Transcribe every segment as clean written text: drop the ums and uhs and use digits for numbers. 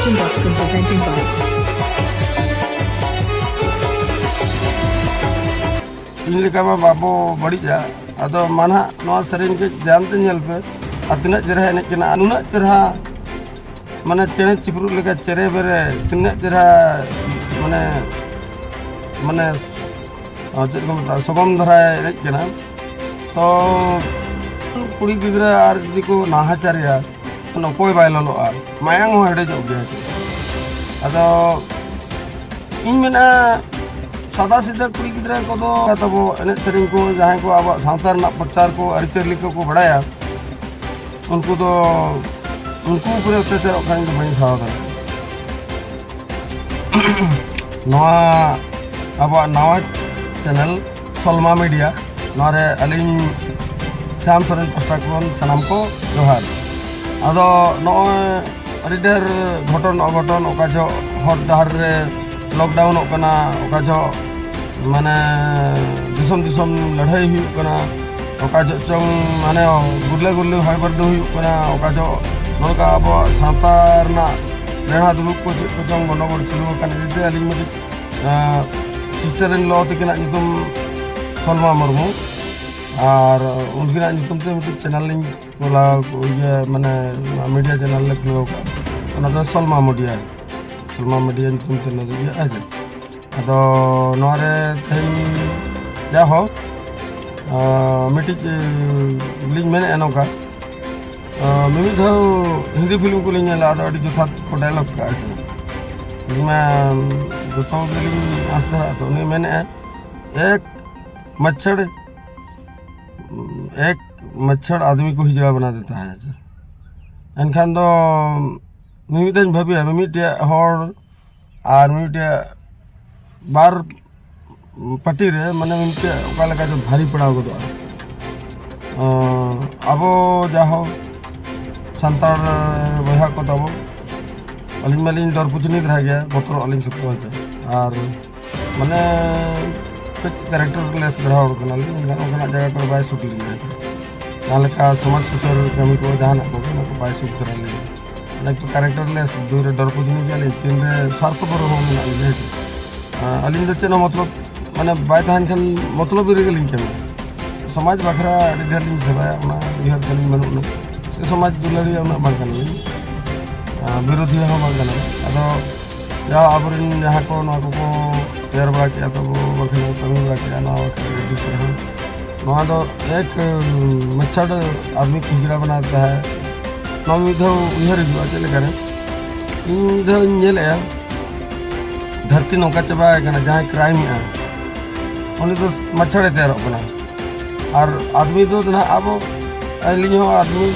Production.com presented by इन लेका में बाबो बड़ी जा अदो माना नवा सरिन के जानते नियल पे अतना चरहा ने केना अनुना चरहा माने चेने चिपरू लेका चेरे बेरे तिना चरहा माने माने चेक को मता सबम धरा रे केना तो कुड़ी गिदरा आर दिको नाहाचारिया न कोई बाय ललो आ मायांग हो हेडे जो गया अदो इन मेना सादा सीधा कुड़ी गिदरा को दो तबो एने सेरिंग को जहां को अब सावतार ना प्रचार को अरिचरली को बढ़ाया उनको तो उनको पूरे अत्याचार खान तो बनी सावधान नवा अब नवा चैनल सलमा मीडिया नारे अलिंग श्याम सोरेन पस्टाकोन सनाम को जोहार अदो नॉय अरिडर घटन अघटन ओका जो हर डहर रे लॉकडाउन ओकना ओका जो माने दिसम दिसम लड़ाई हुई कना ओका जो चंग माने गुरले गुरले होय बर्द हुई कना ओका जो नोका अब सावतार ना रेहा दुलुक को चंग बनोबर चलु कना जते अलिंग मदि सिस्टर इन लॉ तकिना नितुम सलमा मुर्मू और उनकी नितुम ते मिट चैनल लिंग बोला ये माने मीडिया चैनल ले खुलो का ओना तो सलमा मीडिया नितुम ते न ये आजे अदो नोरे थेन जा हो मिटी लिंग मेने एनोका मिमी धो हिंदी फिल्म को लिंग ला अडी जथा को डायलॉग का आछे मैं दोस्तों के लिए आस्था तो नहीं मैंने एक मच्छर आदमी को हिजड़ा बना देता है एनखान दो मिमिटेन भाभी मिमिटे हर और मिमिटे बार पार्टी रे माने मिमिटे ओका लगा जो भारी पड़ा को दो अब जाहो संतार बहा को तब अलिंग मालिंग डर पुजनी रह गया बतर अलिंग सुको और माने कैरेक्टर लेस रहा कना ओकना जगह पर बाय सुट लिया जहाँ का समाज सुसर कमी को जहाँ को बाय सुट करा ले लाइक तो कैरेक्टर लेस दूर डर पुजनी गया तीन रे स्वार्थ पर हो ले अलिंग दचे न मतलब माने बाय तहन खन मतलब रे लिंग के समाज बखरा अडी ढेर लिंग सेवा ओना बिहार कलिंग मनु समाज दुलड़ी ओना बागन विरोधी हो बागन अदो या आबरिन जहाँ को ना को तैयार बड़ा किया तो वो बखने कमी बड़ा किया ना वहाँ तो एक मच्छर आदमी पिंजरा बनाता है नौ इधर उधर चले करें इधर जेल है धरती नौका चबा है जहाँ क्राइम है उन्हें तो मच्छर तैयार होना और आदमी तो ना अब अली हो आदमी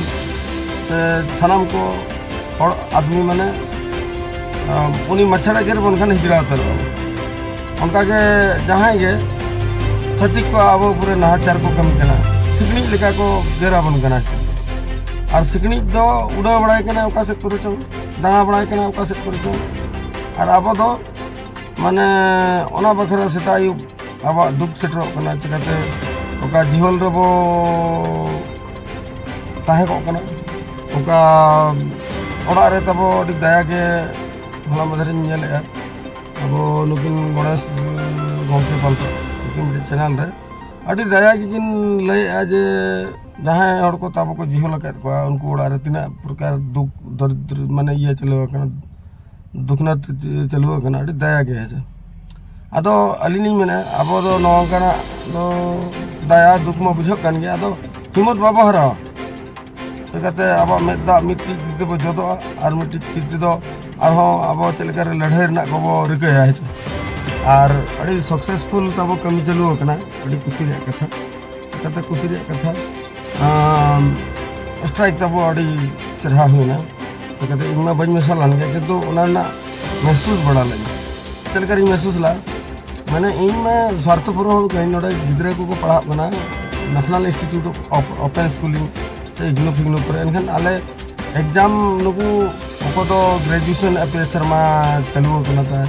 सनाम को और आदमी माने उन्हीं मच्छर के बनखान हिजड़ा उतर उनका के जहाँ गे छत्तीस को अब पूरे नाहाचार को कमी करना सिकनी लेका को गेरा बन करना और सिकनी दो उड़ा बड़ाई करना ओका से करो चो दाना बड़ाई करना ओका से करो चो और अब दो माने ओना बखरा सेता यु अब दुख सेटरो करना चिकाते ओका जीवन रबो ताहे को करना ओका ओड़ा रे तबो अडी दया के हला मधरिन नेले अब नुकिन गणेश गमके पालतो नुकिन चैनल रे अडी दया किन लय आज जहां हड़ को तब को जीवन लगा को उनको ओड़ा रे तिना प्रकार दुख दरिद्र माने ये चलो कना दुखना चलो कना अडी दया के है अदो अलिनी माने अब दो नवकना दो दया दुख में बुझो कन गया तो हिम्मत बाबा हरा कहते अब मेदा मिट्टी दीते बो जोदो और मिट्टी चित्ती दो और अब चलकर लड़ाई ना को रिकाया है और अड़ी सक्सेसफुल तब कमी चलू कना अड़ी खुशी रे कथा कहते खुशी रे कथा स्ट्राइक तब अड़ी चढ़ा हुई ना तो कहते इनमें बज में सलान गया किंतु उन्होंने महसूस बड़ा लगे चलकर महसूस ला मैंने इनमें स्वार्थपर हो कहीं नोड़े गिद्रे को पढ़ा बना National Institute of Open Schooling IGNOU फिग्नो पर एनखान आले एग्जाम नुकु ओको तो ग्रेजुएशन अपे शर्मा चलू कना था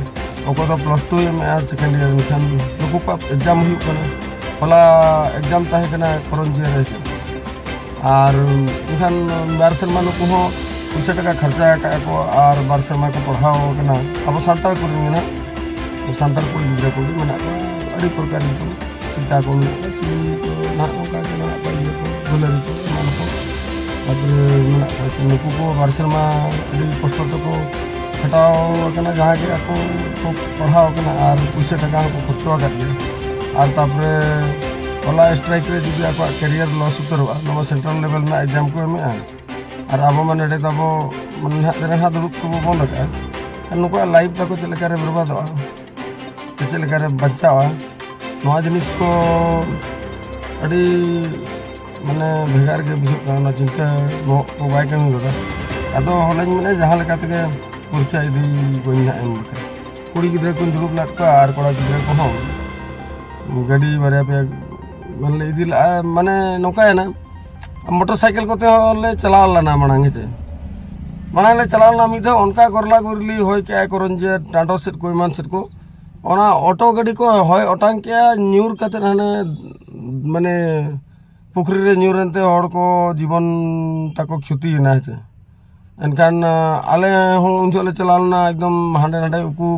ओको तो +2 में सेकेंड ईयर में खान नुकु का एग्जाम हुई कना होला एग्जाम ताहे कना करन जे रहे और एनखान बार शर्मा नुकु हो पैसा टका खर्चा को और बार सेमा को पढ़ाओ कना अब सानताल को ना सानताल को गिद्रा को भी मना अड़ी प्रकार को सीता को चिली को ना का ना को दुलारी को मान को तापर मना नुकु को बार सेमा अड़ी कष्ट को खटाओ कना जहाँ के को पढ़ाओ कना और पैसा टका को खर्चा कर दिया और तापर ओला स्ट्राइक रे जुदी आप कैरियर लॉस उतरवा नवा सेंट्रल लेवल ना एग्जाम को एम और अब मैंने तब मैंने हाँ दुरुक को बन लगा नुक लाइफ तक चलकर बर्बाद चलकर बचावा जिनिस को अड़ी माने भेगार के बुझा चिंता को बै कमी गदा अदो हलें मेने जहाँ लेके परीक्षा इदी बी एम कुड़ी गिद्रा को दुरुक लाद को और कड़ा गिद्रा को गाड़ी बारे पे इदी माने नौका ना मोटरसाइकिल कोते ले चलाव लना मांगे चे मांग ले चलाव ना मिद उनका गोरला गोरली हो क्या करन जे टाटो सेट को मान सेट को ओना ऑटो गाड़ी को होय ओटांग के न्यूर कते हाने माने पुखरी रे न्यूरनते हड़ को जीवन ताको क्षति ना चे एनखान आले उन ले चलावना एकदम हांडे हांडे उकू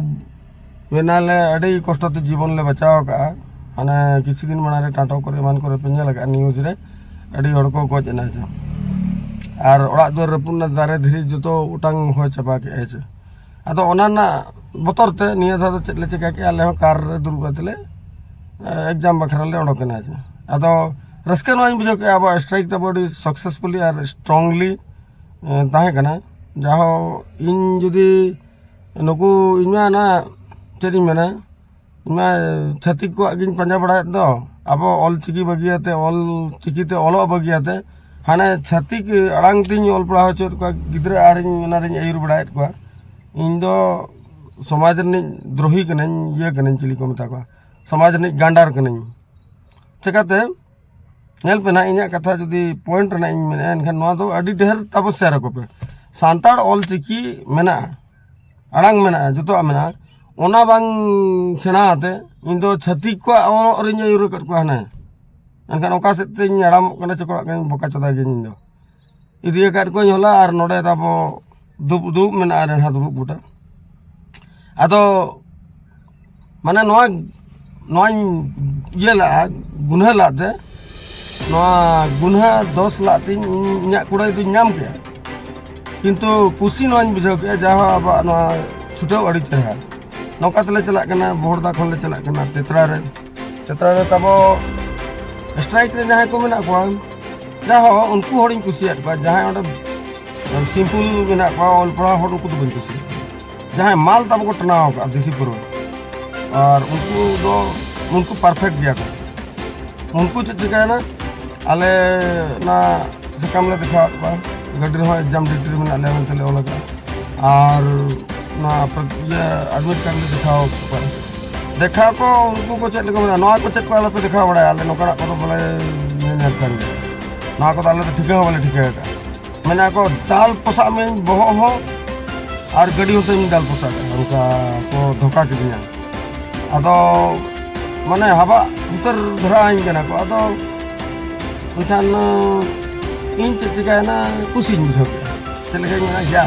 बेनाले अड़ी कष्टते जीवन ले बचाव का हाने किसी दिन माने टाटो करे मान करे पेंजा लगा न्यूज रे अड़ी हड़ को गज ना और ओड़ा दुआर रपुना दारे धीरे जो उटांग हो चाबा के ऐसे अदो ओना ना बतरते निया धा चेक ले चिका के आले हो कार रे दुरुब कतले एग्जाम बखरा ले ओडकना जे अदो रस्के नोई बुझो के अब स्ट्राइक द बॉडी सक्सेसफुली और स्ट्रांगली ताहे कना जाहो इन जुदी नुकु इनमा ना चेरी मेना इनमा छतिक को अगिन पंजा बड़ा दो अब ऑल चिकी बगियाते ऑल चिकीते ऑलो बगियाते हाने छतिक अड़ांग तीन ऑल पढ़ा चोर को गिद्रा आरिन आयुर बड़ाएत को इन दो समाज रे द्रोही कने ये कने चिली को मता को समाज रे गांडार कने चकाते नेल पे ना इना कथा जदी पॉइंट ना इन मेने एनखान नवा दो अडी ढेर तपस्या रको पे सांताड़ ऑल चिकी मेना अड़ांग मेना जतो मेना ओना बांग सेना आते इन दो छतिक को और यूर कर को हाने एनखान ओका सेते आराम कने चकड़ा के बोका चदा गे इन दो इदिया कर को होला और नोडे तब दुब दुब मेना आरे हा दुब बुटा अदो माने नोआ नोआ ये ला गुन्हा लाते नोआ गुन्हा 10 लाते इन्या कुड़ा दु नाम के किंतु कुसी नोआ बुझाव के जहा अब नोआ छुटाव अड़ी चहा नौका तले चला कना बोहरदा खन ले चला कना तेतरा रे तब स्ट्राइक रे जहाँ को मेना को जहाँ उनको हड़िन कुसियात को जहाँ सिंपल मेना को ऑल पढ़ा हड़ उनको तो बन कुसी जहाँ माल तब को टनाव का देसी पूर्व और उनको परफेक्ट गया को उनको चिका ना आले ना सकम ले दिखा गड्डी रे एग्जाम डिटेल में आले मन तले ओला और ना ये एडमिट कर ले दिखाओ देखा को उनको को चेक को ना को चेक वाला पे दिखा बड़ा आले नोकरा को तो बोले ने कर ना को आले तो ठीक है बोले ठीक है मैंने को दाल पोसा में बहो हो और गड़ी होते में दाल पोसा उनका को धोखा के दिया अदो माने हवा उतर धरा आइन के ना को अदो उनखान इन चिका ना कुछ बुझो चले गए ना या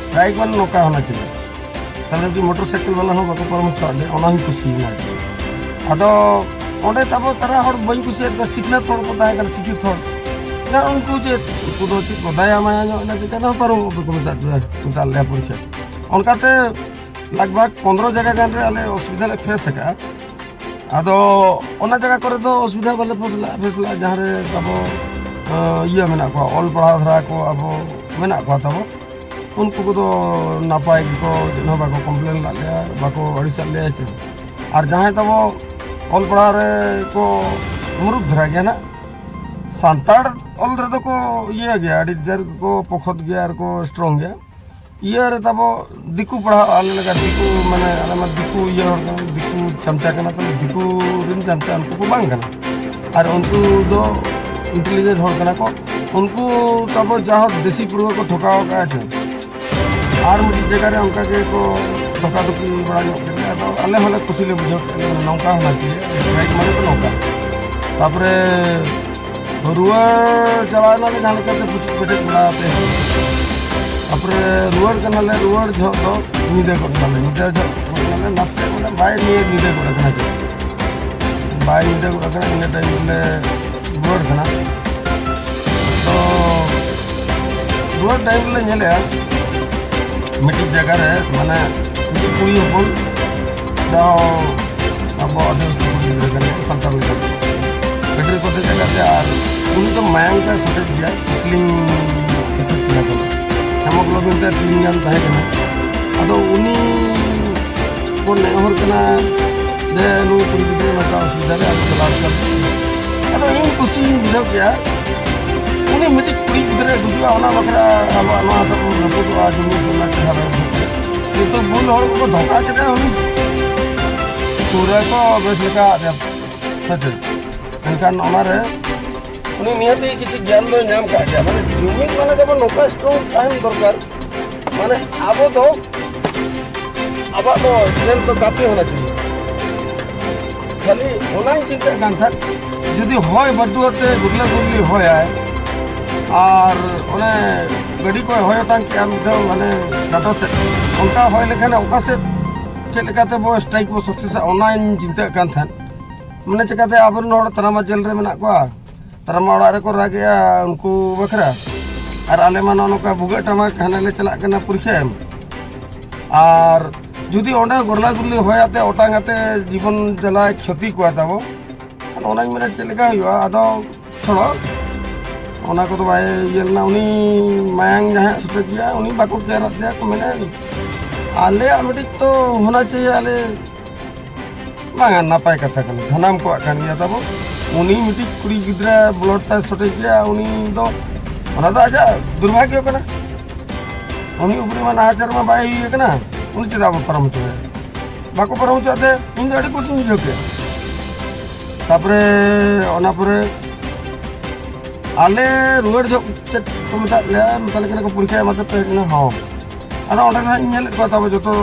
स्ट्राइक वाला नौका होना चाहिए तब कि मोटरसाइकिल वाला हो बाको परमिट कर दे ओना ही खुशी ना अदो ओडे तब तारा हर बई खुशी सिखना थोड़ को ताहे कर सिखी थोड़ ना उनको जे कुदो ची बदाया माया ना जे ना पारो को मता ले परीक्षा उनका ते लगभग 15 जगह गान रे आले असुविधा ले फेस का अदो ओना जगह करे तो असुविधा वाले फसला जहां रे तब ये मेना को ऑल पढ़ा धरा को अब मेना को तब उनको को तो नापाय को जनो बाको कंप्लेन ला ले बाको अड़िसा ले और जहाँ तब ऑल पढ़ा रे को मुरुक धरा गया ना सांताड़ ऑल रे तो को ये गया अड़ी जर को पखत गया और को स्ट्रांग गया ये रे तब दिकू पढ़ा आले लगा दिकू माने आले मा दिकू ये दिकू चमचा करना तो दिकू रिन चमचा उनको को बांग करना और उनको दो इंटेलिजेंट हो करना को उनको तब जहाँ देसी पूर्व को ठोकाव का है और मुझे जगह रे उनका के को धोखा धोकी बड़ा करना तो आले हले खुशी ले बुझो नौका होना चाहिए राइट माने तो नौका तापरे रुआ चलाना ले जाने के कुछ बड़ा ruar kanale ruar jhok do nide kod nale nide jhok kod nale nase mane bai niye nide kod kana je bai nide kod kana ine time le ruar kana to ruar time le nyele miti jaga re mane miti kuri hopon da abo adus kuri kana santal le battery kote jaga te ar uni to mayang ka sote dia cycling kasat kila ko hemoglobin ta 3 gan tahe kana ado uni ko nehor kana de nu kuri gidre na ka sida le ado chala kar ado in kuchi bilo kya uni miti kuri gidre dudu ona bakra abo ana to napo to ajumi sona chara ye to bul hor ko dhoka kete uni pura ko beseka de sate enkan onare uni niyati kichi gyan do nyam ka gya mane jumi mane jabo noka strong tahem dorkar mane abo to aba to strength to kafi hona chahiye khali onai chinta kan thak jodi hoy baduate gugla gugli hoy ay ar one gadi ko hoy tang ki am do mane dato se onka hoy lekhane oka se chet lekate bo strike bo success onai chinta kan thak mane chekate aborn hor tarama jel re mena ko tarama oড়াᱜ ᱨᱮᱠᱚ ᱨᱟᱜᱮᱜᱼᱟ ᱩᱱᱠᱩ ᱵᱟᱠᱷᱨᱟ ᱟᱨ ᱟᱞᱮ ᱢᱟ ᱱᱚᱝᱠᱟ ᱵᱷᱩᱜᱟᱹᱜ ᱴᱟᱢᱟᱠ ᱦᱟᱱᱮ ᱞᱮ ᱪᱟᱞᱟᱜ ᱠᱟᱱᱟ ᱯᱚᱨᱤᱠᱷᱟ ᱮᱢ ᱟᱨ ᱡᱩᱫᱤ ᱚᱸᱰᱮ ᱜᱚᱨᱞᱟ ᱜᱩᱨᱞᱤ ᱦᱚᱭᱟᱛᱮ ᱚᱴᱟᱝ ᱟᱛᱮ ᱡᱤᱵᱚᱱ ᱡᱟᱞᱟᱭ ᱠᱷᱚᱛᱤ ᱠᱚᱣᱟ ᱛᱟᱵᱚ ᱚᱱᱟᱧ ᱢᱮᱱᱟ ᱪᱮᱫ ᱞᱮᱠᱟ ᱦᱩᱭᱩᱜᱼᱟ ᱟᱫᱚ ᱪᱷᱚᱲᱚ ᱚᱱᱟ ᱠᱚᱫᱚ ᱵᱟᱭ ᱤᱭᱟᱹ ᱞᱮᱱᱟ ᱩᱱᱤ ᱢᱟᱭᱟᱝ ᱡᱟᱦᱟᱸᱭ ᱥᱩᱴᱮ ᱜᱮᱭᱟ ᱩᱱᱤ ᱵᱟᱠᱚ ᱠᱮᱭᱟᱨᱟᱫ ᱛᱟᱭᱟ ᱠᱚ ᱢᱮᱱᱟ ᱟᱞᱮᱭᱟᱜ ᱢᱤᱫᱴᱤᱡ ᱛᱚ ᱦᱳᱱᱟ ᱪᱟᱦᱤᱭᱮ ᱟᱞᱮ ᱵᱟᱝᱟ ᱱᱟᱯᱟᱭ ᱠᱟᱛᱷᱟ ᱠᱟᱱᱟ ᱥᱟᱱᱟᱢ ᱠᱚᱣᱟᱜ ᱠᱟᱱ ᱜᱮᱭᱟ ᱛᱟᱵᱚ ᱩᱱᱤ ᱢᱤᱫᱴᱤᱡ ᱠᱩᱲᱤ ᱜᱤᱫᱽᱨᱟᱹ ᱵᱞᱚᱰ ᱛᱟᱭ ᱥᱚᱴᱮ ᱜᱮᱭᱟ ᱩᱱᱤ ᱫᱚ ᱚᱱᱟ ᱫᱚ ᱟᱡᱟᱜ ᱫᱩᱨᱵᱷᱟᱜᱽᱜᱚ ᱠᱟᱱᱟ ᱩᱱᱤ ᱩᱯᱨᱮ ᱢᱟ ᱱᱟᱦᱟᱪᱟᱨ ᱢᱟ ᱵᱟᱭ ᱦᱩᱭ ᱠᱟᱱᱟ ᱩᱱᱤ ᱪᱮᱫᱟᱜ ᱵᱚ ᱯᱟᱨᱚᱢ ᱦᱚᱪᱚᱭᱟ ᱵᱟᱠᱚ ᱯᱟᱨᱚᱢ ᱦᱚᱪᱚᱣᱟᱛᱮ ᱤᱧ ᱫᱚ ᱟᱹᱰᱤ ᱠᱩᱥᱤᱧ ᱵᱩᱡᱷᱟᱹᱣ ᱠᱮᱜᱼᱟ ᱛᱟᱯᱚᱨᱮ ᱚᱱᱟ ᱯᱚᱨᱮ ᱟᱞᱮ ᱨᱩᱣᱟᱹᱲ ᱡᱚᱠᱷᱚᱱ ᱪᱮᱫ ᱠᱚ ᱢᱮᱛᱟᱜ ᱞᱮᱭᱟ ᱢᱮᱛᱟᱞᱮ ᱠᱟᱱᱟ ᱠᱚ ᱯᱚᱨᱤᱠᱷᱟ ᱮᱢᱟᱛᱮ ᱯᱮ ᱦᱮᱡ ᱮᱱᱟ ᱦᱚᱸ ᱟᱫᱚ ᱚᱸᱰᱮ ᱱᱟᱦᱟᱜ ᱤᱧ ᱧᱮᱞᱮᱫ ᱠᱚᱣᱟ ᱛᱟᱵᱚ ᱡᱚᱛᱚ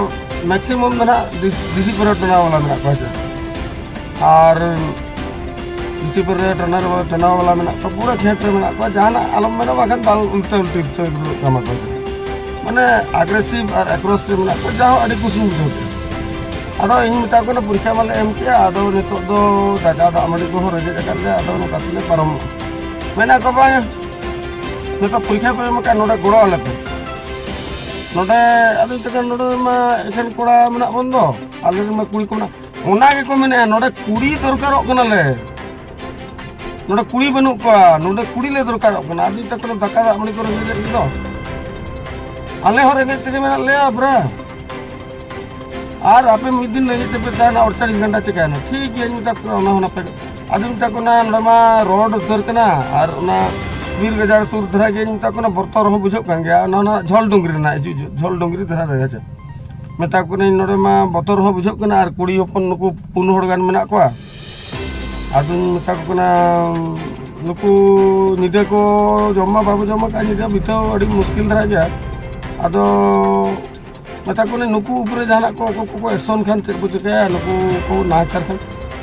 ᱢᱮᱠᱥᱤᱢᱟᱢ ᱫᱚ ᱱᱟᱦᱟᱜ ᱰᱤᱥᱤ ᱯᱚᱨᱮ ᱴᱟᱱᱟᱣ ᱵᱟᱞᱟ ᱢᱮᱱᱟᱜ ᱠᱚᱣᱟ ᱦᱮᱸᱥᱮ ᱟᱨ ᱰᱤᱥᱤ ᱯᱚᱨᱮ ᱴᱟᱱᱟᱣ ᱵᱟᱞᱟ ᱢᱮᱱᱟᱜ ᱠᱚᱣᱟ ᱯᱩᱨᱟᱹ ᱠᱷᱮᱛ ᱨᱮ ᱢᱮᱱᱟᱜ ᱠᱚᱣᱟ ᱡᱟᱦᱟᱱᱟᱜ ᱟᱞᱚᱢ ᱢᱮᱱᱟ ᱵᱟᱠᱷᱟᱱ ᱫᱟᱞ ᱩᱞᱴᱟᱹ ᱠᱟᱢᱟ ᱠᱚ ᱢᱟᱱᱮ ᱟᱜᱽᱨᱮᱥᱤᱵᱷ ᱟᱨ ᱮᱠᱨᱚᱥ ᱨᱮ ᱢᱮᱱᱟᱜ ᱠᱚᱣᱟ ᱡᱟᱦᱟᱸ ᱟᱹᱰᱤ ᱠᱩᱥᱤᱧ ᱵᱩᱡᱷᱟᱹᱣ ᱠᱮᱜᱼᱟ ᱟᱫᱚ ᱤᱧ ᱢᱮᱛᱟ ᱠᱚ ᱠᱟᱱᱟ ᱯᱚᱨᱤᱠᱷᱟ ᱢᱟᱞᱮ ᱮᱢ ᱠᱮᱜᱼᱟ ᱟᱫᱚ ᱱᱤᱛᱚᱜ ᱫᱚ ᱫᱟᱠᱟ ᱫᱟᱜ ᱢᱟᱹᱰᱤ ᱠᱚᱦᱚᱸ ᱨᱮᱸᱜᱮᱡ ᱟᱠᱟᱫ ᱞᱮᱭᱟ ᱟᱫᱚ ᱱᱚᱝᱠᱟ ᱛᱮᱞᱮ ᱯᱟᱨᱚᱢᱚᱜᱼᱟ ᱢᱮᱱᱟ ᱠᱚ ᱵᱟᱝ ᱱᱤᱛᱚᱜ ᱯᱚᱨᱤᱠᱷᱟ ᱯᱮ ᱮᱢ ᱟᱠᱟᱫ ᱱᱚᱰᱮ ᱜᱚᱲᱚ ᱟᱞᱮ ᱯᱮ ᱱᱚᱰᱮ ᱟᱫᱚᱧ ᱢᱮᱛᱟ ᱠᱚᱣᱟ ᱱᱚᱰᱮ ᱢᱟ ᱮᱠᱷᱮᱱ ᱠᱚᱲᱟ ᱢᱮᱱᱟᱜ ᱵᱚᱱ ᱫᱚ ᱟᱞᱮ ᱨᱮᱱ ᱢᱟ ᱠᱩᱲᱤ ᱠᱚ ᱢᱮᱱᱟᱜ ᱚᱱᱟ ᱜᱮᱠᱚ ᱢᱮᱱᱮᱜᱼᱟ ᱱᱚᱰᱮ ᱠᱩᱲᱤ ᱫᱚᱨᱠᱟᱨᱚᱜ ᱠᱟᱱᱟᱞᱮ ᱱᱚᱰᱮ ᱠᱩᱲᱤ ᱵᱟᱹᱱᱩᱜ ᱠᱚᱣᱟ ᱱᱚᱰᱮ ᱠᱩᱲᱤ ᱞᱮ ᱫᱚᱨᱠᱟᱨᱚᱜ ᱠᱟᱱᱟ ᱟᱫᱚᱧ ᱢᱮᱛᱟ ᱠᱚ ᱫᱟᱠᱟ ᱫᱟᱜ ᱢᱟᱹᱰᱤ ᱠᱚ ᱨᱮᱸᱜᱮᱡ ᱫᱚ ᱟᱞᱮ ᱦᱚᱸ ᱨᱮᱸᱜᱮᱡ ᱛᱮᱜᱮ ᱢᱮᱱᱟᱜ ᱞᱮᱭᱟ ᱵᱨᱟ ᱟᱨ ᱟᱯᱮ ᱢᱤᱫ ᱫᱤᱱ ᱨᱮᱸᱜᱮᱡ ᱛᱮᱯᱮ ᱛᱟᱦᱮᱱᱟ 48 ᱜᱷᱚᱱᱴᱟ ᱪᱤᱠᱟᱹᱭᱮᱱᱟ ᱴᱷᱤᱠ ᱜᱮᱭᱟ ᱢᱮᱛᱟ ᱠᱚ ᱚᱱᱟ ᱦᱚᱸ ᱱᱟᱯᱟᱭ ᱟᱫᱚᱧ ᱢᱮᱛᱟ ᱠᱚ ᱱᱚᱰᱮ ᱢᱟ ᱨᱳᱰ ᱩᱛᱟᱹᱨ ᱠᱟᱱᱟ ᱟᱨ ᱚᱱᱟ ᱵᱤᱨ ᱜᱟᱡᱟᱲ ᱥᱩᱨ ᱫᱷᱟᱨᱟ ᱜᱮᱧ ᱢᱮᱛᱟ ᱠᱚ ᱵᱚᱛᱚᱨ ᱦᱚᱸ ᱵᱩᱡᱷᱟᱹᱜ ᱠᱟᱱ ᱜᱮᱭᱟ ᱚᱱᱟ ᱡᱷᱚᱞ ᱰᱩᱝᱨᱤ ᱨᱮᱱᱟᱜ ᱡᱷᱚᱞ ᱰᱩᱝᱨᱤ ᱫᱷᱟᱨᱟ ᱨᱮ ᱦᱮᱸᱥᱮ ᱢᱮᱛᱟ ᱠᱚ ᱠᱟᱹᱱᱟᱹᱧ ᱱᱚᱰᱮ ᱢᱟ ᱵᱚᱛᱚᱨ ᱦᱚᱸ ᱵᱩᱡᱷᱟᱹᱜ ᱠᱟᱱᱟ ᱟᱨ ᱠᱩᱲᱤ ᱦᱚᱯᱚᱱ ᱱᱩᱠᱩ 4 ᱦᱚᱲ ᱜᱟᱱ ᱢᱮᱱᱟᱜ ᱠᱚᱣᱟ ᱟᱫᱚᱧ ᱢᱮᱛᱟ ᱠᱚ ᱠᱟᱱᱟ ᱱᱩᱠᱩ ᱧᱤᱫᱟᱹ ᱠᱚ ᱡᱚᱢ ᱢᱟ ᱵᱟᱵᱚ ᱡᱚᱢ ᱟᱠᱟᱫ ᱧᱤᱫᱟᱹ ᱵᱤᱛᱟᱹᱣ ᱟᱹᱰᱤ ᱢᱩᱥᱠᱤᱞ ᱫᱷᱟᱨᱟ ᱜᱮᱭᱟ ᱟᱫᱚ ᱢᱮᱛᱟ ᱠᱚ ᱠᱟᱹᱱᱟᱹᱧ ᱱᱩᱠᱩ ᱩᱯᱨᱮ ᱡᱟᱦᱟᱱᱟᱜ ᱠᱚ ᱚᱠᱚᱭ ᱮᱠᱥᱚᱱ ᱠᱷᱟᱱ ᱪᱮᱫ ᱠᱚ ᱪᱤᱠᱟᱹᱭᱟ ᱱᱩᱠᱩ ᱠᱚ ᱱᱟᱦᱟᱪᱟᱨ ᱠᱷᱟᱱ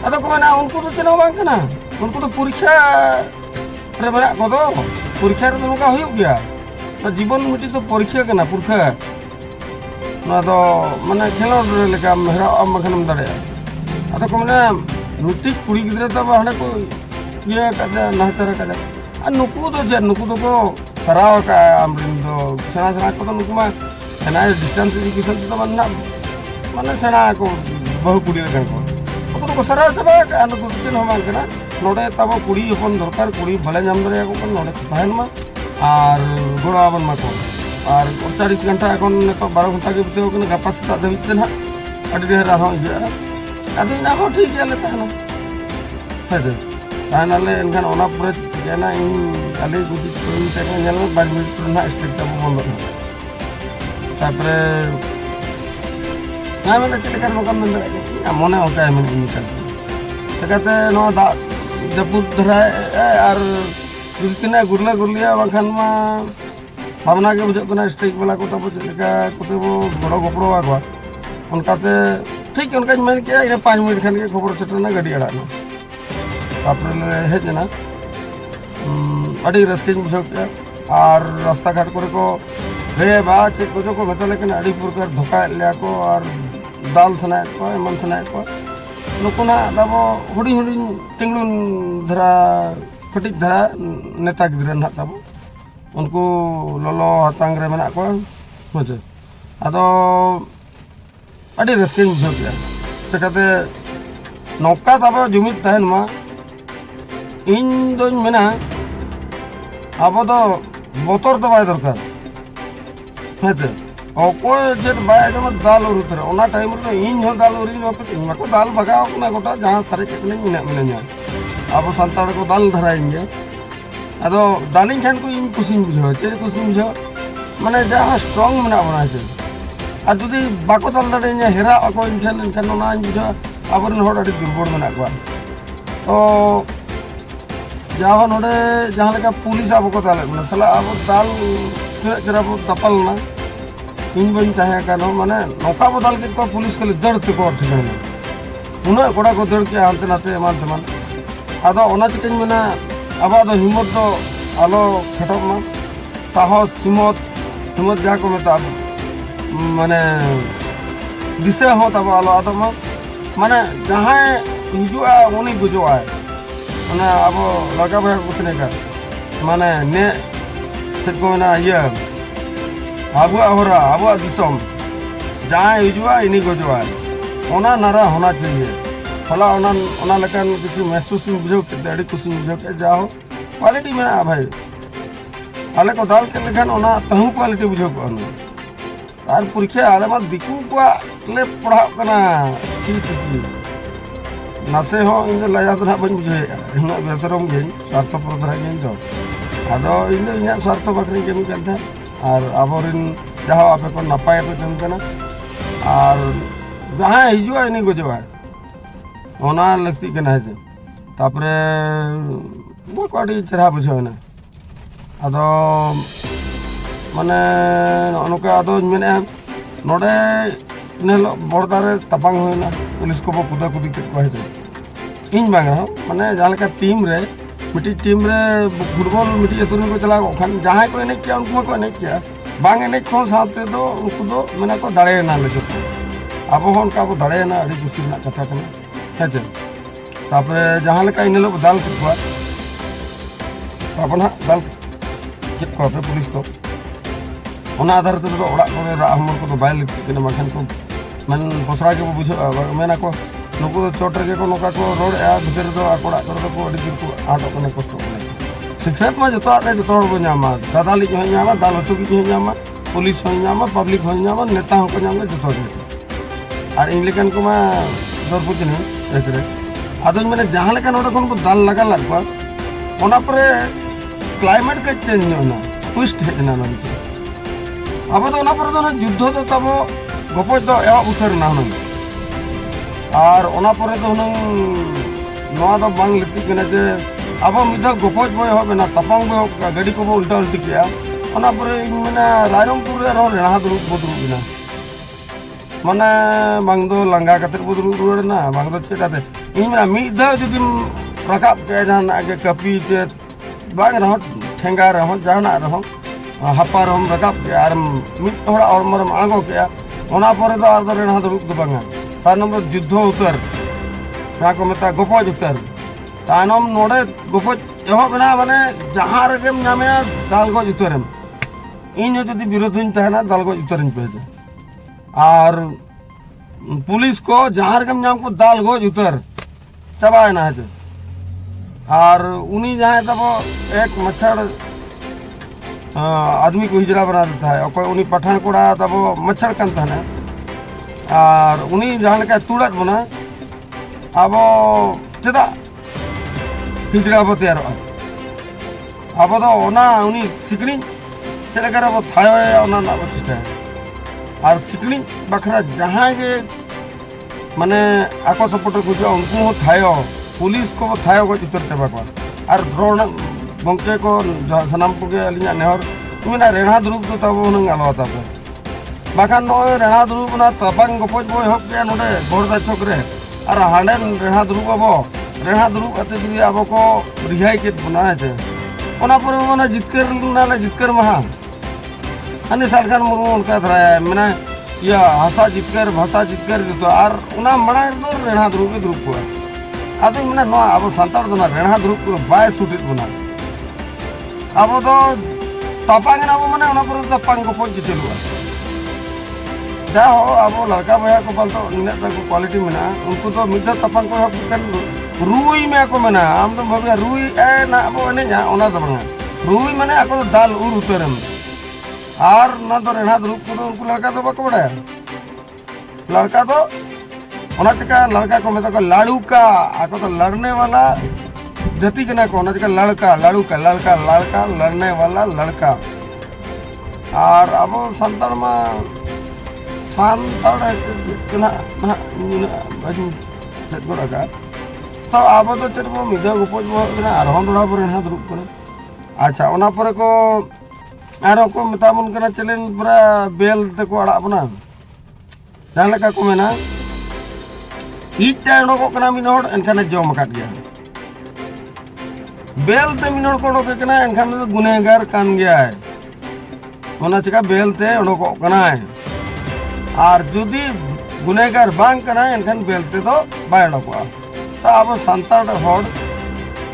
ᱟᱫᱚ ᱠᱚ ᱢᱮᱱᱟ ᱩᱱᱠᱩ ᱫᱚ ᱪᱮᱫ ᱦᱚᱸ ᱵᱟᱝ ᱠᱟᱱᱟ ᱩᱱᱠᱩ ᱫᱚ ᱯᱚᱨᱤᱠᱷᱟ ᱨᱮ ᱢᱮᱱᱟᱜ ᱠᱚᱫᱚ ᱯᱚᱨᱤᱠᱷᱟ ᱨᱮᱫᱚ ᱱᱚᱝᱠᱟ ᱦᱩᱭᱩᱜ ᱜᱮᱭᱟ ᱡᱤᱵᱚᱱ ᱢᱤᱫᱴᱤᱡ ᱫᱚ ᱯᱚᱨᱤᱠᱷᱟ ᱠᱟᱱᱟ ᱯᱚᱨᱤᱠᱷᱟ ᱱᱚᱣᱟ ᱫᱚ ᱢᱟᱱᱮ ᱠᱷᱮᱞᱳᱰ ᱞᱮᱠᱟᱢ ᱦᱮᱨᱟᱣ ᱟᱢ ᱵᱟᱠᱷᱟᱱᱮᱢ ᱫᱟᱲᱮᱭᱟᱜᱼᱟ ᱟᱫᱚ ᱠᱚ ᱢᱮᱱᱟ ᱢᱤᱫᱴᱤᱡ ᱠᱩᱲᱤ ᱜᱤᱫᱽᱨᱟᱹ ᱫᱚ ᱦᱟᱸᱰᱮ ᱠᱚ ᱤᱭᱟᱹ ᱟᱠᱟᱫᱟ ᱱᱟᱦᱟᱪᱟᱨ ᱟᱠᱟᱫᱟ ᱟᱨ ᱱᱩᱠᱩ ᱫᱚ ᱪᱮᱫ ᱱᱩᱠᱩ ᱫᱚᱠᱚ ᱥᱟᱨᱟᱣ ᱟᱠᱟᱫᱼᱟ ᱟᱢᱨᱮᱱ ᱫᱚ ᱥᱮᱬᱟ ᱠᱚᱫᱚ ᱱᱩᱠᱩ ᱢᱟ ᱮᱱᱟᱭ ᱰᱤᱥᱴᱮন্স ᱮᱰᱩকেᱥᱚᱱ ᱛᱮᱫᱚ ᱢᱟᱱᱮ ᱥᱮᱬᱟ ᱟᱠᱚ ᱵᱟᱹᱦᱩ ᱠᱩᱲᱤ ᱞᱮᱠᱟᱱ ᱠᱚ ᱩᱱᱠᱩ ᱫᱚᱠᱚ ᱥᱟᱨᱟᱣ ᱪᱟᱵᱟ ᱟᱠᱟᱫᱼᱟ ᱱᱩᱠᱩ ᱫᱚ ᱪᱮᱫ ᱦᱚᱸ ᱵᱟᱝ ᱠᱟᱱᱟ ᱱᱚᱰᱮ ᱛᱟᱵᱚ ᱠᱩᱲᱤ ᱦᱚᱯᱚᱱ ᱫᱚᱨᱠᱟর ᱠᱩᱲᱤ ᱵᱟᱞᱮ ᱧᱟᱢ ᱫᱟᱲᱮᱭᱟᱠᱚ ᱠᱟᱱᱟ ᱱᱚᱰᱮ ᱠᱚ ᱛᱟᱦᱮᱱ ᱢᱟ ᱟᱨ ᱜᱚᱲᱚ ᱟᱵᱚᱱ ᱢᱟᱠᱚ ᱟᱨ 48 ᱜᱷᱚᱱᱴᱟ ᱮᱠᱷᱚᱱ ᱱᱤᱛᱚᱜ 12 ᱜᱷᱚᱱᱴᱟ ᱜᱮ ᱵᱤᱛᱟᱹᱣ ᱠᱟᱱᱟ ᱜᱟᱯᱟ ᱥᱮᱛᱟᱜ ᱫᱷᱟᱹᱵᱤᱡ ᱛᱮ ᱱᱟᱦᱟᱜ ᱟᱹᱰᱤ ᱰᱷᱮᱨ ᱟᱨᱦᱚᱸ ᱤᱭᱟᱹᱜᱼᱟ ᱟᱫᱚ ᱚᱱᱟ ᱦᱚᱸ ᱴᱷᱤᱠ ᱜᱮᱭᱟᱞᱮ ᱛᱟᱦᱮᱱᱟ ᱦᱮᱸᱥᱮ ᱛᱟᱦᱮᱱᱟᱞᱮ ᱮᱱᱠᱷᱟᱱ ᱚᱱᱟ ᱯᱚᱨᱮ ᱪᱤᱠᱟᱹᱭᱮᱱᱟ ᱤᱧ ᱟᱞᱮ ᱜᱩᱡᱤ ᱠᱚᱧ ᱛᱟᱦᱮᱸ ᱧᱮᱞ ᱢᱮ 5 ᱢᱤᱱᱤᱴ ᱯᱚᱨᱮ ᱱᱟᱦᱟᱜ ᱥᱴᱮᱡ ᱛᱟᱵᱚ ᱵᱚᱱᱫᱚᱜᱼᱟ ᱛᱟᱨᱯᱚᱨᱮ ᱢᱮᱱᱟ ᱪᱮᱫ ᱞᱮᱠᱟ ᱱᱚᱝᱠᱟᱢ ᱢᱮᱱ ᱫᱟᱲᱮᱭᱟᱜᱼᱟ ᱢᱚᱱᱮ ᱚᱱᱠᱟᱭ ᱢᱮᱱᱮᱫ ᱢᱮᱛᱟᱜ ᱪᱤᱠᱟᱹᱛᱮ ᱱᱚᱣᱟ ᱫᱟᱜ ᱡᱟᱹᱯᱩᱫ ᱫᱷᱟᱨᱟᱭ ᱟᱨ ᱡᱩᱫᱤ ᱛᱤᱱᱟᱹᱜ ᱜᱩᱨᱞᱟᱹ ᱜᱩᱨᱞᱤᱭᱟ ᱵᱟᱝᱠᱷᱟᱱ ᱢᱟ ᱵᱷᱟᱵᱽᱱᱟ ᱜᱮ ᱵᱩᱡᱷᱟᱹᱜ ᱠᱟᱱᱟ ᱥᱴᱮᱡ ᱵᱟᱞᱟ ᱠᱚ ᱛᱟᱵᱚ ᱪᱮᱫ ᱞᱮᱠᱟ ᱠᱚᱛᱮ ᱵᱚ ᱜᱚᱲᱚ ᱜᱚᱯᱲᱚ ᱟᱠᱚᱣᱟ ᱚᱱᱠᱟᱛᱮ ᱴᱷᱤᱠ ᱚᱱᱠᱟᱧ ᱢᱮᱱ ᱠᱮᱜᱼᱟ ᱤᱱᱟᱹ 5 ᱢᱤᱱᱤᱴ ᱠᱷᱟᱱ ᱜᱮ ᱠᱷᱚᱵᱚᱨ ᱥᱮᱴᱮᱨᱱᱟ ᱜᱟᱹᱰᱤ ᱟᱲᱟᱜ ᱮᱱᱟ ᱛᱟᱨᱯᱚᱨᱮ ᱞᱮ ᱦᱮᱡ ᱮᱱᱟ ᱟᱹᱰᱤ ᱨᱟᱹᱥᱠᱟᱹᱧ ᱵᱩᱡᱷᱟᱹᱣ ᱠᱮᱜᱼᱟ ᱟᱨ ᱨᱟᱥᱛᱟ ᱜᱷᱟᱴ ᱠᱚᱨᱮ ᱠᱚ हे बा चेक को मेता लेकिन अड़ी प्रकार धोखा लिया को और दाल सनाए को एमन सनाए को नुकुना दाबो हुडी हुडी टिंगलुन धरा कटिक धरा नेता गिद्रा ना ताबो उनको लोलो हतांग रे मेना को होजे आदो अड़ी रस्किन बुझो गया चकाते नौका ताबो जुमिद तहन मा इन दोन मेना अब तो बोतर तो बाय दरकार हेचे अकोय जेट बाय जम दाल उरुतर ओना टाइम रे इन हो दाल उरी नोक इन को दाल भगाओ ना गोटा जहां सारे चटनी मिना अब संताड़ को दाल धराएंगे अदो दालिंग खान को इन कुछ बुझो चे कुछ बुझो माने जहां स्ट्रांग मना बना छे आ जुदी बाको दाल दड़े हेरा अको इन खान ओना बुझो आबरन होड़ अड़ी दुर्बल मना को तो जहां नोडे जहां लेका पुलिस अब को दाल मना सला अब दाल जरा बो दपल ना इन बन ताहे कानो माने नौका बो दाल के को पुलिस को दड़ ते को ठिकाना उना कोड़ा को दड़ के आनते नाते एमान तमान आदो ओना चिकन मना अब दो हिम्मत दो आलो खटक मा साहस हिम्मत जा को मेता माने दिसे हो तब आलो आदो मा माने जहां हिजुआ उनी गुजुआ माने अब लगा भाई कुछ का माने ने चेक को ना ये आबुआ होरा आबुआ दिसम जहां हिजुआ इनी गुजुआ ओना नारा होना चाहिए फला ओना लेकिन किसी महसूस बुझो के अड़ी कुछ बुझो के जाओ क्वालिटी में भाई आले को दाल के लेकिन ओना तहु क्वालिटी बुझो को और पुरखे आले मा दिकू को ले पढ़ा कना ची नासे हो इन लाया तो ना बन बुझे इन बेसरम गे स्वार्थ प्रधरा गे तो आदो इन इन स्वार्थ बकरी केमी करता और आबोरिन जहां आपे को नपाय पे जम कना और जहां हिजुआ इनी गुजवा ओना लगती के ना जे तापरे वो कोडी चरा बुझो ना आदो माने अनका आदो मेने नोडे नेलो बड़दारे तपांग होना पुलिस को कुदा कुदी के कहै इन बांगा माने जहां का टीम रे मिटी टीम रे फुटबॉल मिटी अतुन को चला खान जहां को ने किया उनको को ने किया बांगे ने को साथे दो उनको दो मेना को दाड़े ना ले अब होन का वो दाड़े ना अड़ी कुछ ना कथा कना हेजे तापरे जहां लका इन लोग दाल को अपना दाल के को पुलिस को ओना आधार ते तो ओड़ा को हमर को तो बाय लगती के मखन को मन पोसरा के बुझो मेना को नुको चोटर के को नोका को रोड आ भीतर तो आकोड़ा कर को अड़ी को आटो कने कष्ट को शिक्षक में जतो आते जतो को नामा दादाली को नामा दाल होतो की नामा पुलिस हो नामा पब्लिक हो नामा नेता हो को नामा जतो दे और इन लेकिन को मा दरपुज ने एकरे आदन मैंने जहां लेकिन ओडे को दाल लगा लगवा ओना परे क्लाइमेट के चेंज होना ट्विस्ट है ना अब तो ओना परे तो युद्ध तो तब गपज तो एवा उतर ना ना और ओना परे तो नवा तो बांग लगती के जे अब मिदा गपज बय हो ना तपंग बय गाड़ी को उल्टा उल्टी किया ओना परे माने रायरमपुर रे रो रेहा दुरु बदरु बिना माने बांग दो लंगा कतर बदरु रुड़ ना बांग दो चेताते इन में मिदा जदि रकाब के जहां आगे कपी जे बांग रहो ठेंगा रहो जहां रहो हापा रहो रकाब के आर मिद थोड़ा और मरम आगो के ओना परे तो आदर रेहा दुरु दो बांगा तार नंबर युद्ध उतर ना को मेता गपज उतर तानम नोडे गपज एहो बना माने जहां रगेम नामे दाल गज उतरम इन जदि विरोधीन तहना दाल गज उतरन पे और पुलिस को जहां रगेम नाम को दाल गज उतर चबाय ना है और उनी जहां तब एक मच्छर आदमी को हिजरा बना देता है और उनी पठान कोड़ा तब मच्छर कन था और उनी जहां लेका तुड़त बना अब चेदा हिजरा बो तैयार अब तो ओना उनी सिकड़ी चलेकर अब थायो ओना ना बचता है और सिकड़ी बखरा जहां के माने आको सपोर्टर को जो उनको थायो पुलिस को थायो को उतर चबा को और रोड बंके को सनाम को के अलिया नेहर उना रेणा दुरुप तो तब उन आलोता पे बाखान नो रेणा दुरुप ना तपंग गपज बो होक के नोडे बोरदा चौक रे और हांडे रेणा दुरुप अब रेणा दुरुप अते जदि अब को रिहाई के बना है ओना पर माने जितकर ना जितकर महा हनी सालखान मुर्मू उनका धराया मैंने या हासा जितकर भाषा जितकर जो और उना मड़ा दो रेणा द्रुप को आदो मैंने नो अब संतार दो ना रेणा द्रुप को बाय सुटित बना अब तो तपांग ना वो मैंने उना पर तपांग को पहुंच चलुआ जा हो अब लड़का भैया को पाल तो इन्हें तक क्वालिटी में ना उनको तो मित्र तपांग को हम रुई में को मना आम तो भव्य रुई ए ना अब इन्हें जा उना तो बंगा रुई मैंने आपको दाल उर उतरम और ना तो रेणा द्रुप को उनको लड़का तो बाको बड़ा लड़का तो उना चका लड़का को मैं तो लाड़ू का आपको तो लड़ने वाला जति के ना को उना चका लड़का लाड़ू का लड़का लड़का लड़ने वाला लड़का और अब संतान में संतान ना ना बाजू चटगोड़ा का तो अब तो चटबो मिदा गोपोज बो ना आरहन दोड़ा पर रेणा द्रुप को अच्छा उना पर को आरो को मेताबन कना चलेन पूरा बेल तको अड़ा बना जहां लका को मेना इटा उडको कना मिनोड एनखान जम काट गया बेल ते मिनोड को उडको कना एनखान तो गुनेगार कान गया है ओना चिका बेल ते उडको कना है और जुदी गुनेगार बांग कना एनखान बेल ते तो बाय उडको तो अब संताड़ होड़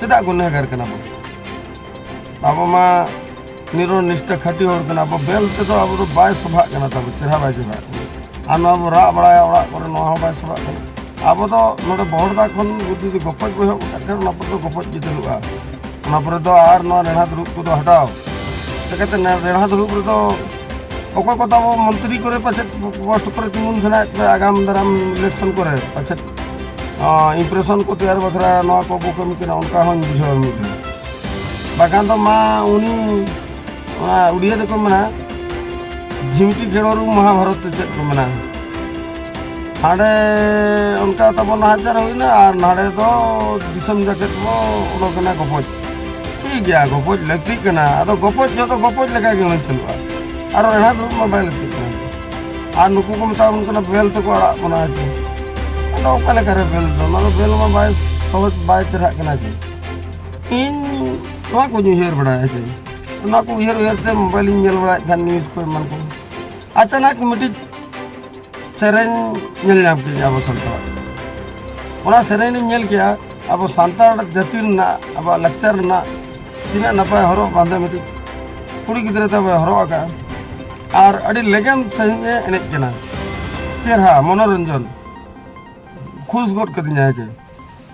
चेदा गुनेगार कना अब मा निरो निष्ठा खटी होड़ कना अब बेल ते तो अब बाय सभा कना तब चेहरा बाय सभा आन अब रा बड़ा ओड़ा पर नो बाय सभा कना अब तो नोडे बहरदा खन जुदी गपज बह उठा ना पर तो गपज जितलुआ ना पर तो आर नो रेणा द्रुप को तो हटाओ तकते रेणा द्रुप रे तो ओको को तब मंत्री करे पाछे पोस्ट करे तिमुन सना आगाम दाराम इलेक्शन करे पाछे इम्प्रेशन को तैयार बखरा नो को को कमी केना उनका हन बुझाव मिल बागान तो मा उनी उड़िया देखो मना झिमटी जेड़ोरु महाभारत चेक को मना हाड़े उनका तब नाचार हुईना और नाड़े तो दिसम जैकेट वो उड़ोकना गपज ठीक गया गपज लगती कना अदो गपज जो तो गपज लगा के नहीं चलवा और रेणा द्रुप में बाय लगती कना और नुकु को मता उनका बेल तो को अड़ा बना है अदो ओका लेका रे बेल तो ना बेल में बाय सहज बाय चढ़ा कना छे इन नवा को हेर बड़ा है ना को हेर ते मोबाइल नेल बड़ा खान न्यूज को मन को अचानक मिटी सेरेन नेल नाम के अब संताड़ ओना सेरेन नेल किया अब संताड़ जाति ना अब लेक्चर ना तिना नपाय हरो बांधे मिटी कुड़ी गिदरे तब हरो का और अड़ी लेगेम सही एने केना चेहरा मनोरंजन खुश गोट कदिना है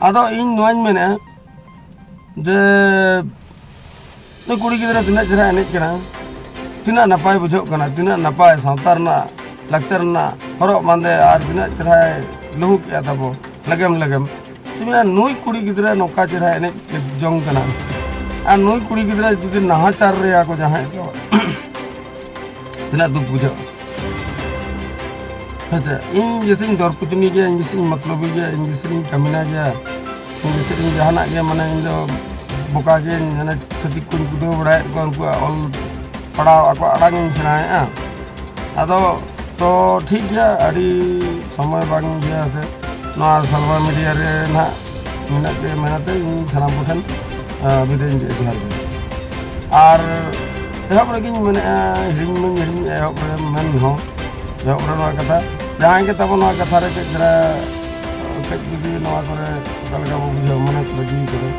आदो इन नोइन मेने जे कुड़ी गिदरे तिना चेहरा एने केना तिना नपाय बुझो कना तिना नपाय संतार ना लेक्चर ना हरो बांधे और तिना चेहरा लहू के तब लगेम लगेम तिना नुई कुड़ी गिदरे नौका चेहरा एने जंग कना और नुई कुड़ी गिदरे जुदी नाहाचार रे को जहां तिना दुख बुझो अच्छा इन जैसे दरपुतनी गया इन जैसे मतलबी गया इन जैसे कमीना गया इन जैसे जहाना गया माने इन बोका के माने छति को कुदो बड़ा को उनको ऑल पड़ा को अड़ांग सेनाया अदो तो ठीक गया अड़ी समय बांग गया थे ना सलवा मीडिया रे ना मिनते मेहनते इन सनाम पठन विदेन जे जोहार और एहब रगिन माने हिरिंग मन हिरिंग एहब मन हो एहब रे कथा जहां के तब ना कथा रे जरा कच जुदी नवा करे कलगा बो बुझो मने बजी करे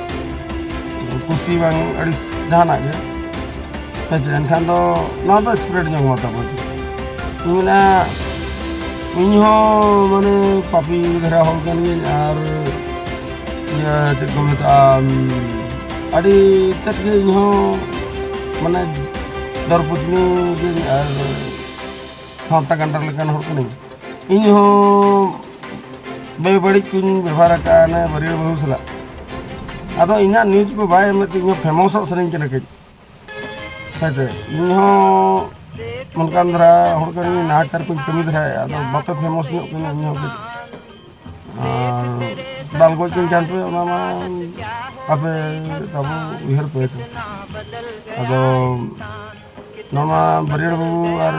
कुसी बांग अड़ी जहाना के अच्छा एनखान तो ना तो स्प्रेड जंग मता बो इना इनहो माने पापी धरा हो गनी और या जो मता अड़ी तक के इनहो माने दरपुतनी के और सावता गंडर लेकान हो कनी इनहो बड़ी कुन व्यवहार का ने बरिय बहुसला अदो इना न्यूज को बाय में तो फेमस सरिंग के नके अच्छा इनहो मनकान धरा हर कनी नाचार को कमी धरा अदो बापे फेमस नो कनी इनहो और दाल गो किन जान पे ओना मा आपे तब उहर पे अदो नमा बरिय बाबू और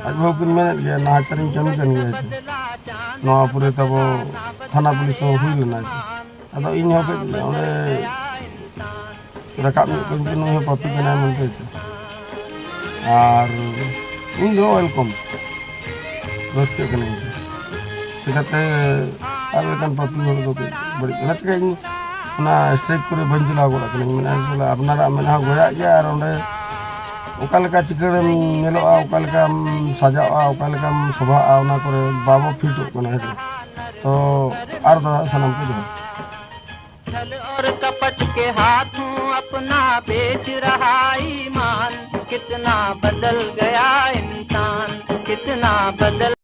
आज बहु किन में गया नाचारिंग कमी कन गया नो पूरे तब थाना पुलिस हुई लेना अदो इन हो के ओने रकाब में कन नो पापी कना मनते और ᱤᱧ ᱫᱚ ᱳᱭᱮᱞᱠᱟᱢ ᱨᱟᱹᱥᱠᱟᱹᱜ ᱠᱟᱹᱱᱟᱹᱧ ᱪᱤᱠᱟᱹᱛᱮ ᱟᱨ ᱞᱮᱠᱟᱱ ᱯᱟᱯᱤ ᱦᱚᱲ ᱫᱚ ᱵᱟᱹᱲᱤᱡ ᱚᱱᱟ ᱪᱤᱠᱟᱹ ᱤᱧ ᱚᱱᱟ ᱥᱴᱨᱟᱭᱤᱠ ᱠᱚᱨᱮ ᱵᱟᱹᱧ ᱪᱟᱞᱟᱣ ᱜᱚᱫ ᱟᱠᱟᱱᱟᱧ ᱢᱮᱱᱟ ᱟᱯᱱᱟᱨᱟᱜ ᱢᱮᱫᱦᱟ ᱜᱚᱭᱟᱜ ᱜᱮᱭᱟ ᱟᱨ ᱚᱸᱰᱮ ᱚᱠᱟ ᱞᱮᱠᱟ ᱪᱤᱠᱟᱹᱲᱮᱢ ᱧᱮᱞᱚᱜᱼᱟ ᱚᱠᱟ ᱞᱮᱠᱟᱢ ᱥᱟᱡᱟᱜᱼᱟ ᱚᱠᱟ ᱞᱮᱠᱟᱢ ᱥᱚᱵᱷᱟᱜᱼᱟ ᱚᱱᱟ ᱠᱚᱨᱮ ᱵᱟᱵᱚ ᱯᱷᱤᱴᱚᱜ ᱠᱟᱱᱟ ᱦᱮᱸ तो आर दरा सनम को जोहर। छल और कपट के हाथों अपना बेच रहा ईमान, कितना बदल गया इंसान, कितना बदल